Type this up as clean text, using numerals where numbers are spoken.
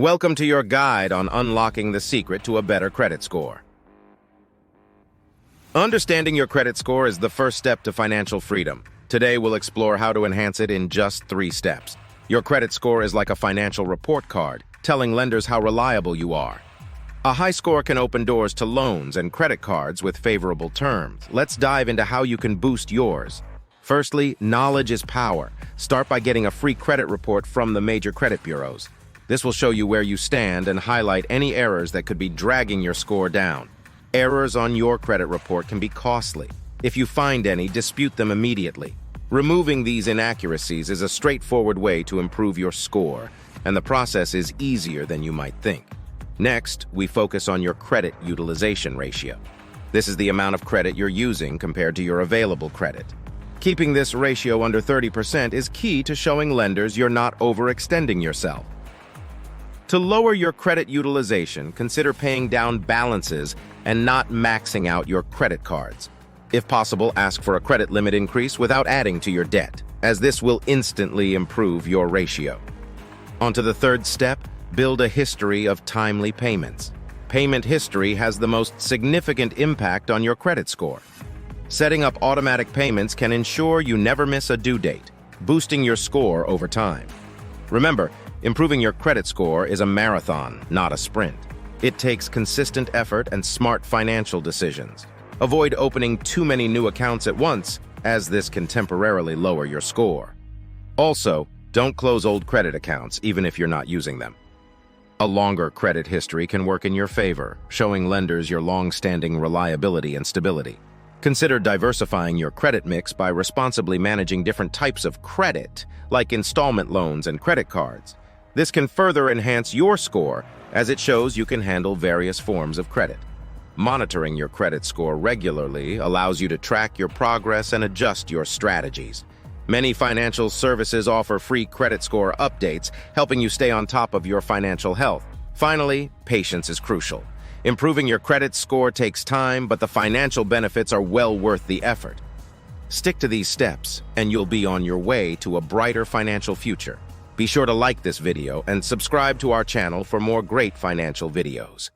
Welcome to your guide on unlocking the secret to a better credit score. Understanding your credit score is the first step to financial freedom. Today, we'll explore how to enhance it in just 3 steps. Your credit score is like a financial report card, telling lenders how reliable you are. A high score can open doors to loans and credit cards with favorable terms. Let's dive into how you can boost yours. Firstly, knowledge is power. Start by getting a free credit report from the major credit bureaus. This will show you where you stand and highlight any errors that could be dragging your score down. Errors on your credit report can be costly. If you find any, dispute them immediately. Removing these inaccuracies is a straightforward way to improve your score, and the process is easier than you might think. Next, we focus on your credit utilization ratio. This is the amount of credit you're using compared to your available credit. Keeping this ratio under 30% is key to showing lenders you're not overextending yourself. To lower your credit utilization, consider paying down balances and not maxing out your credit cards. If possible, ask for a credit limit increase without adding to your debt, as this will instantly improve your ratio. On to the third step, build a history of timely payments. Payment history has the most significant impact on your credit score. Setting up automatic payments can ensure you never miss a due date, boosting your score over time. Remember, improving your credit score is a marathon, not a sprint. It takes consistent effort and smart financial decisions. Avoid opening too many new accounts at once, as this can temporarily lower your score. Also, don't close old credit accounts, even if you're not using them. A longer credit history can work in your favor, showing lenders your long-standing reliability and stability. Consider diversifying your credit mix by responsibly managing different types of credit, like installment loans and credit cards. This can further enhance your score, as it shows you can handle various forms of credit. Monitoring your credit score regularly allows you to track your progress and adjust your strategies. Many financial services offer free credit score updates, helping you stay on top of your financial health. Finally, patience is crucial. Improving your credit score takes time, but the financial benefits are well worth the effort. Stick to these steps, and you'll be on your way to a brighter financial future. Be sure to like this video and subscribe to our channel for more great financial videos.